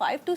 5 to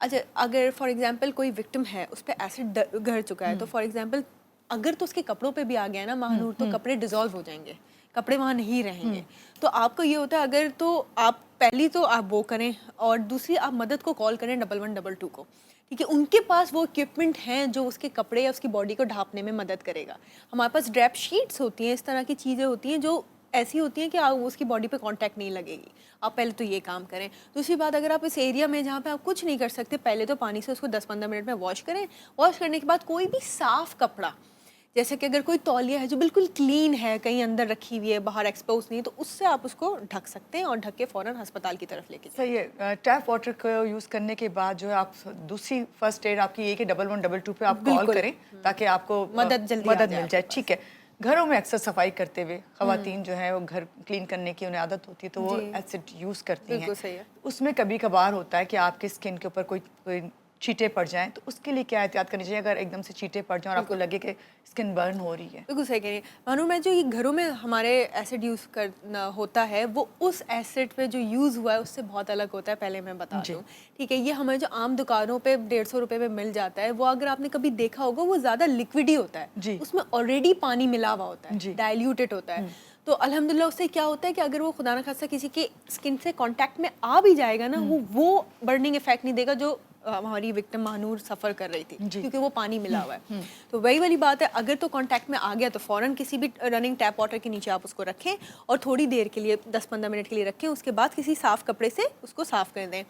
اچھا اگر for example کوئی وکٹم ہے اس پہ ایسڈ گھر چکا ہے تو فار ایگزامپل اگر تو اس کے کپڑوں پہ بھی آ گیا نا ماہنور تو کپڑے ڈیزالو ہو جائیں گے, کپڑے وہاں نہیں رہیں گے. تو آپ کو یہ ہوتا ہے اگر تو آپ پہلی تو آپ وہ کریں اور دوسری آپ مدد کو کال کریں 1112 کو, ٹھیک ہے. ان کے پاس وہ اکوپمنٹ ہیں جو اس کے کپڑے یا اس کی باڈی کو ڈھانپنے میں مدد کرے گا. ہمارے پاس ڈریپ شیٹس ہوتی ہیں, اس طرح کی چیزیں ہوتی ہیں جو ایسی ہوتی ہیں کہ آپ اس کی باڈی پہ کانٹیکٹ نہیں لگے گی. آپ پہلے تو یہ کام کریں. دوسری بات, اگر آپ اس ایریا میں جہاں پہ آپ کچھ نہیں کر سکتے, پہلے تو پانی سے اس کو 10-15 منٹ میں واش کریں. واش کرنے کے بعد کوئی بھی صاف کپڑا, جیسے کہ اگر کوئی تولیہ ہے جو بالکل کلین ہے, کہیں اندر رکھی ہوئی ہے, باہر ایکسپوز نہیں, تو اس سے آپ اس کو ڈھک سکتے ہیں اور ڈھک کے فوراً ہسپتال کی طرف لے کے جائیں. صحیح ہے. ٹیپ واٹر کو یوز کرنے کے بعد جو ہے آپ دوسری فرسٹ ایڈ آپ کی یہ کہ 1112 پہ آپ کال کریں تاکہ آپ کو مدد جلدی مدد مل جائے. ٹھیک ہے. گھروں میں اکثر صفائی کرتے ہوئے خواتین جو ہیں وہ گھر کلین کرنے کی انہیں عادت ہوتی ہے تو وہ ایسڈ یوز کرتی ہیں. بالکل صحیح ہے. اس میں کبھی کبھار ہوتا ہے کہ آپ کے اسکن کے اوپر کوئی چیٹے پڑ جائیں, تو اس کے لیے کیا احتیاط کرنی چاہیے اگر ایک دم سے چیٹے پڑ جائیں اور آپ کو لگے کہ اسکن برن ہو رہی ہے؟ بالکل صحیح کہہ رہی ہیں مانو. میں جو یہ گھروں میں ہمارے ایسڈ یوز کرنا ہوتا ہے وہ اس ایسڈ پہ جو یوز ہوا ہے اس سے بہت الگ ہوتا ہے, پہلے میں بتا دوں. ٹھیک ہے. یہ ہمارے جو عام دکانوں پہ 150 روپے میں مل جاتا ہے, وہ اگر آپ نے کبھی دیکھا ہوگا وہ زیادہ لکوڈ ہی ہوتا ہے, اس میں آلریڈی پانی ملا ہوا ہوتا ہے, ڈائلیوٹڈ ہوتا ہے. تو الحمدللہ اس سے کیا ہوتا ہے کہ اگر وہ خدا نہ خاصہ کسی کے اسکن سے کانٹیکٹ میں آ بھی جائے گا نا, وہ برننگ افیکٹ نہیں دے گا جو ہماری وکٹم ماہنور سفر کر رہی تھی, کیونکہ وہ پانی ملا ہوا ہے. تو وہی والی بات ہے, اگر تو کانٹیکٹ میں آ گیا تو فوراً کسی بھی رننگ ٹیپ واٹر کے نیچے آپ اس کو رکھیں اور تھوڑی دیر کے لیے 10-15 منٹ کے لیے رکھیں. اس کے بعد کسی صاف کپڑے سے اس کو صاف کر دیں.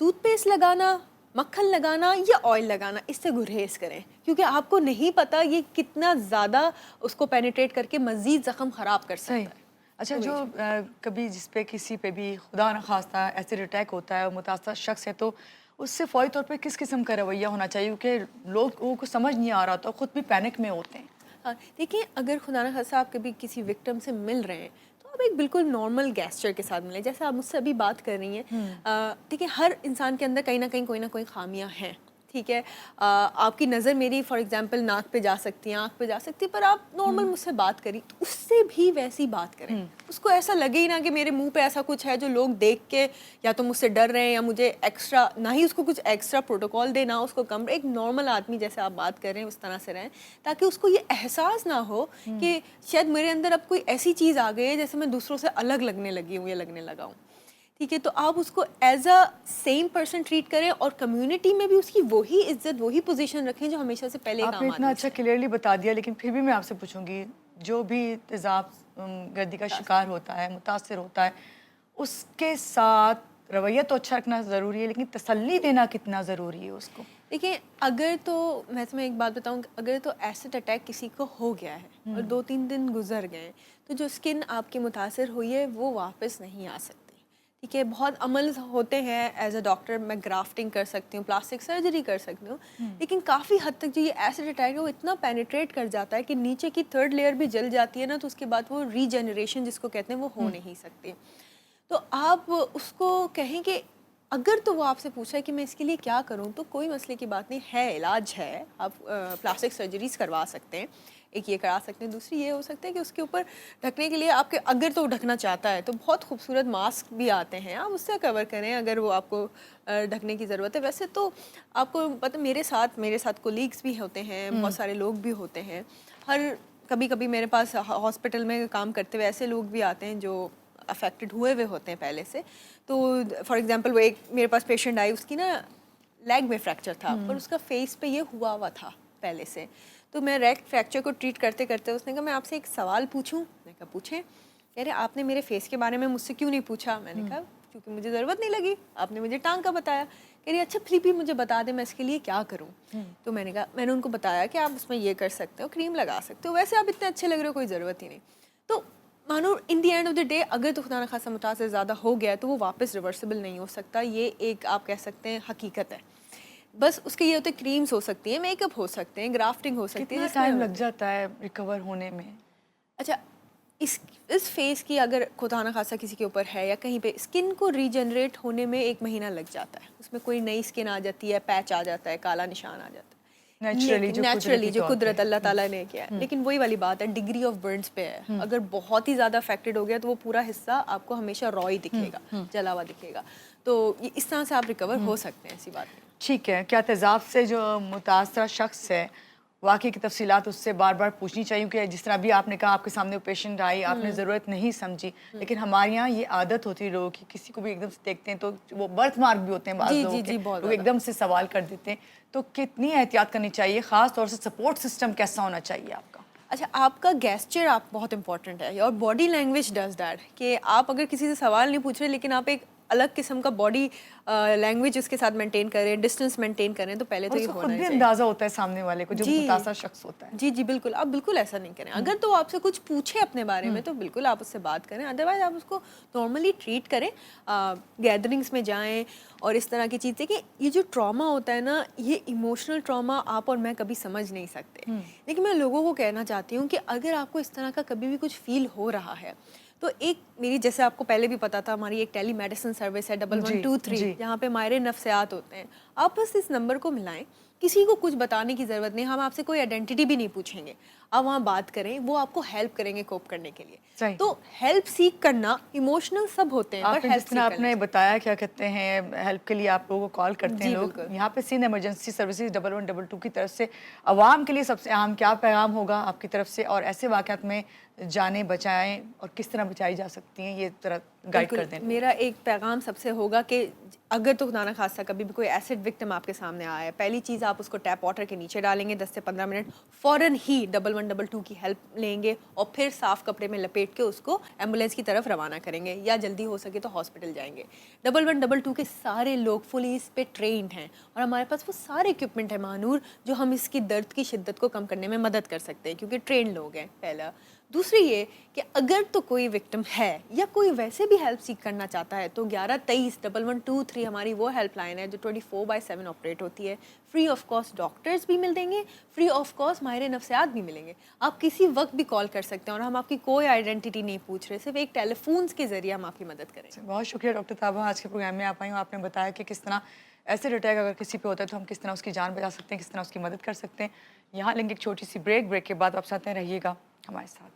ٹوتھ پیسٹ لگانا, مکھن لگانا یا آئل لگانا, اس سے گریز کریں, کیونکہ آپ کو نہیں پتا یہ کتنا زیادہ اس کو پینیٹریٹ کر کے مزید زخم خراب کر سکتا ہے. اچھا, جو کبھی جس پہ کسی پہ بھی خدا نہ خواستہ ایسڈ اٹیک ہوتا ہے اور متاثرہ شخص ہے, تو اس سے فوری طور پہ کس قسم کا رویہ ہونا چاہیے, کیونکہ لوگوں کو سمجھ نہیں آ رہا ہوتا, خود بھی پینک میں ہوتے ہیں. ہاں دیکھیں, اگر خدا نہ خاصہ آپ کبھی کسی وکٹم سے مل رہے ہیں تو آپ ایک بالکل نارمل گیسچر کے ساتھ ملیں, جیسے آپ مجھ سے ابھی بات کر رہی ہیں. دیکھیں, ہر انسان کے اندر کہیں نہ کوئی خامیاں ہیں. ٹھیک ہے. آپ کی نظر میری فار ایگزامپل ناک پہ جا سکتی ہے, آنکھ پہ جا سکتی ہے, پر آپ نارمل مجھ سے بات کری تو اس سے بھی ویسی بات کریں. اس کو ایسا لگے ہی نہ کہ میرے منہ پہ ایسا کچھ ہے جو لوگ دیکھ کے یا تو مجھ سے ڈر رہے ہیں یا مجھے ایکسٹرا, نہ ہی اس کو کچھ ایکسٹرا پروٹوکال دے, نہ اس کو کم. ایک نارمل آدمی جیسے آپ بات کر رہے ہیں اس طرح سے رہیں, تاکہ اس کو یہ احساس نہ ہو کہ شاید میرے اندر اب کوئی ایسی چیز آ گئی ہے جیسے میں دوسروں سے الگ لگنے لگی ہوں یا لگنے لگا ہوں. ٹھیک ہے. تو آپ اس کو as a same person treat کریں اور کمیونٹی میں بھی اس کی وہی عزت, وہی پوزیشن رکھیں جو ہمیشہ سے پہلے کام آتی ہے. آپ نے اتنا اچھا کلیئرلی بتا دیا, لیکن پھر بھی میں آپ سے پوچھوں گی, جو بھی تیزاب گردی کا شکار ہوتا ہے, متاثر ہوتا ہے, اس کے ساتھ رویہ تو اچھا رکھنا ضروری ہے, لیکن تسلی دینا کتنا ضروری ہے اس کو؟ دیکھیں, اگر تو میں تمہیں ایک بات بتاؤں, اگر تو ایسڈ اٹیک کسی کو ہو گیا ہے اور 2-3 دن گزر گئے, تو جو اسکن آپ کی متاثر ہوئی ہے وہ واپس نہیں آ سکتی. ٹھیک ہے. بہت عمل ہوتے ہیں, ایز اے ڈاکٹر میں گرافٹنگ کر سکتی ہوں, پلاسٹک سرجری کر سکتی ہوں, لیکن کافی حد تک جو یہ ایسڈ اٹیک ہے وہ اتنا پینیٹریٹ کر جاتا ہے کہ نیچے کی 3rd لیئر بھی جل جاتی ہے نا, تو اس کے بعد وہ ری جنریشن جس کو کہتے ہیں وہ ہو نہیں سکتی. تو آپ اس کو کہیں کہ اگر تو وہ آپ سے پوچھا ہے کہ میں اس کے لیے کیا کروں, تو کوئی مسئلے کی بات نہیں ہے, علاج ہے. آپ پلاسٹک سرجریز کروا سکتے ہیں, ایک یہ کرا سکتے ہیں. دوسری یہ ہو سکتا ہے کہ اس کے اوپر ڈھکنے کے لیے آپ کے, اگر تو ڈھکنا چاہتا ہے تو بہت خوبصورت ماسک بھی آتے ہیں, آپ اس سے کور کریں اگر وہ آپ کو ڈھکنے کی ضرورت ہے. ویسے تو آپ کو پتہ, میرے ساتھ کولیگس بھی ہوتے ہیں, بہت سارے لوگ بھی ہوتے ہیں. کبھی میرے پاس ہاسپٹل میں کام کرتے ہوئے ایسے لوگ بھی آتے ہیں جو افیکٹڈ ہوئے ہوتے ہیں پہلے سے. تو فار ایگزامپل وہ ایک میرے پاس پیشنٹ آئی, اس کی نا لیگ میں فریکچر تھا, پر اس کا فیس پہ یہ ہوا تھا پہلے سے. تو میں لیگ فریکچر کو ٹریٹ کرتے کرتے اس نے کہا میں آپ سے ایک سوال پوچھوں. میں کہا پوچھیں. کہہ رہے آپ نے میرے فیس کے بارے میں مجھ سے کیوں نہیں پوچھا؟ میں نے کہا کیونکہ مجھے ضرورت نہیں لگی, آپ نے مجھے ٹانگ کا بتایا. کہہ رہی اچھا پھر بھی مجھے بتا دیں میں اس کے لیے کیا کروں. تو میں نے کہا, میں نے ان کو بتایا کہ آپ اس میں یہ کر سکتے ہو, کریم لگا سکتے ہو, ویسے آپ اتنے اچھے لگ رہے ہو, کوئی ضرورت ہی نہیں. تو مانو in the end of the day اگر تو خدا نہ خاصہ متاثر زیادہ ہو گیا ہے تو وہ واپس ریورسیبل نہیں ہو سکتا. یہ ایک آپ کہہ سکتے ہیں حقیقت ہے. بس اس کے یہ ہوتے ہیں کریمز ہو سکتی ہیں, میک اپ ہو سکتے ہیں, گرافٹنگ ہو سکتی ہے. کتنا ٹائم لگ جاتا ہے ریکور ہونے میں؟ اچھا, اس فیس کی اگر خدا نہ خاصہ کسی کے اوپر ہے یا کہیں پہ, اسکن کو ریجنریٹ ہونے میں 1 مہینہ لگ جاتا ہے. اس میں کوئی نئی اسکن آ جاتی ہے, پیچ آ جاتا ہے, کالا نشان آ جاتا ہے, نیچرلی جو قدرت اللہ تعالیٰ نے کیا ہے. لیکن وہی والی بات ہے, ڈگری آف برنس پہ ہے. اگر بہت ہی زیادہ افیکٹڈ ہو گیا تو وہ پورا حصہ آپ کو ہمیشہ را ہی دکھے گا, جلا ہوا دکھے گا. تو اس طرح سے آپ ریکور ہو سکتے ہیں, ایسی بات نہیں. ٹھیک ہے، کیا تیزاب سے جو متاثرہ شخص ہے واقعی کی تفصیلات اس سے بار بار پوچھنی چاہیے؟ کہ جس طرح بھی آپ نے کہا آپ کے سامنے پیشنٹ آئی، آپ نے ضرورت نہیں سمجھی، لیکن ہمارے یہاں یہ عادت ہوتی ہے لوگوں کی، کسی کو بھی ایک دم سے دیکھتے ہیں تو وہ برتھ مارک بھی ہوتے ہیں بعض جی لوگوں جی کے، جی بہت لوگ زیادہ. ایک دم سے سوال کر دیتے ہیں، تو کتنی احتیاط کرنی چاہیے؟ خاص طور سے سپورٹ سسٹم کیسا ہونا چاہیے آپ کا؟ اچھا آپ کا گیسچر آپ بہت امپورٹنٹ ہے اور باڈی لینگویج ڈز دیٹ کہ آپ اگر کسی سے سوال نہیں پوچھ رہے لیکن آپ ایک الگ قسم کا باڈی لینگویج اس کے ساتھ مینٹین کریں، ڈسٹینس مینٹین کریں، تو پہلے اور تو اس یہ کو خود ہونا ہی بھی چاہیے. اندازہ ہوتا ہے سامنے والے کو جو جی متاثرہ شخص ہوتا ہے. جی جی بالکل، آپ بالکل ایسا نہیں کریں. اگر تو آپ سے کچھ پوچھے اپنے بارے میں تو بالکل آپ اس سے بات کریں، ادروائز آپ اس کو نارملی ٹریٹ کریں. گیدرنگس میں جائیں اور اس طرح کی چیزیں کہ یہ جو ٹراما ہوتا ہے نا، یہ ایموشنل ٹراما آپ اور میں کبھی سمجھ نہیں سکتے، لیکن میں لوگوں کو کہنا چاہتی ہوں کہ اگر آپ کو اس طرح کا کبھی بھی کچھ فیل ہو رہا ہے تو ایک میری، جیسے آپ کو پہلے بھی پتا تھا، ہماری ایک ٹیلی میڈیسن سروس ہے 1123 جہاں پہ ماہر نفسیات ہوتے ہیں. آپ بس اس نمبر کو ملائیں، کسی کو کچھ بتانے کی ضرورت نہیں، ہم آپ سے کوئی آئیڈینٹی بھی نہیں پوچھیں گے، آپ وہاں بات کریں، وہ آپ کو ہیلپ کریں گے کوپ کرنے کے لیے. صحیح. تو ہیلپ سیک کرنا، ایموشنل سب ہوتے ہیں آپ پر نے جس ہیلپ طرح سیک آپ کرنا نے چاہیے. بتایا کیا کہتے ہیں ہیلپ کے لیے آپ لوگوں کو کال کرتے ہیں جی لوگ، بالکل. یہاں پہ سندھ ایمرجنسی سروسز 1122 کی طرف سے عوام کے لیے سب سے اہم کیا پیغام ہوگا آپ کی طرف سے، اور ایسے واقعات میں جانیں بچائیں اور کس طرح بچائی جا سکتی ہیں، یہ ذرا گائیڈ کر دیں. میرا ایک پیغام سب سے ہوگا کہ اگر تو خدا نہ خواستہ کبھی بھی کوئی ایسڈ وکٹم آپ کے سامنے آیا ہے، پہلی چیز آپ اس کو ٹیپ واٹر کے نیچے ڈالیں گے 10 سے 15 منٹ، فوراً ہی 1122 کی ہیلپ لیں گے اور پھر صاف کپڑے میں لپیٹ کے اس کو ایمبولینس کی طرف روانہ کریں گے، یا جلدی ہو سکے تو ہاسپٹل جائیں گے. 1122 کے سارے لوگ فلی اس پہ ٹرینڈ ہیں اور ہمارے پاس وہ سارے اکوپمنٹ ہیں مانور جو ہم اس کی درد کی شدت کو کم کرنے میں مدد کر سکتے ہیں کیونکہ ٹرینڈ لوگ ہیں. پہلا. دوسری یہ کہ اگر تو کوئی وکٹم ہے یا کوئی ویسے بھی ہیلپ سیک کرنا چاہتا ہے تو 1123 1123 ہماری وہ ہیلپ لائن ہے جو 24/7 آپریٹ ہوتی ہے. فری آف کاسٹ ڈاکٹرز بھی مل دیں گے، فری آف کاسٹ ماہر نفسیات بھی ملیں گے. آپ کسی وقت بھی کال کر سکتے ہیں اور ہم آپ کی کوئی آئیڈینٹی نہیں پوچھ رہے، صرف ایک ٹیلی فونس کے ذریعے ہم آپ کی مدد کریں. بہت شکریہ ڈاکٹر طابہ، آج کے پروگرام میں آپ آئی ہوں. آپ نے بتایا کہ کس طرح ایسڈ اٹیک اگر کسی پہ ہوتا ہے تو ہم کس طرح اس کی جان بچا سکتے ہیں، کس طرح اس کی مدد کر سکتے ہیں. یہاں لیں گے ایک چھوٹی سی بریک کے بعد آپ ساتھ رہیے گا ہمارے ساتھ.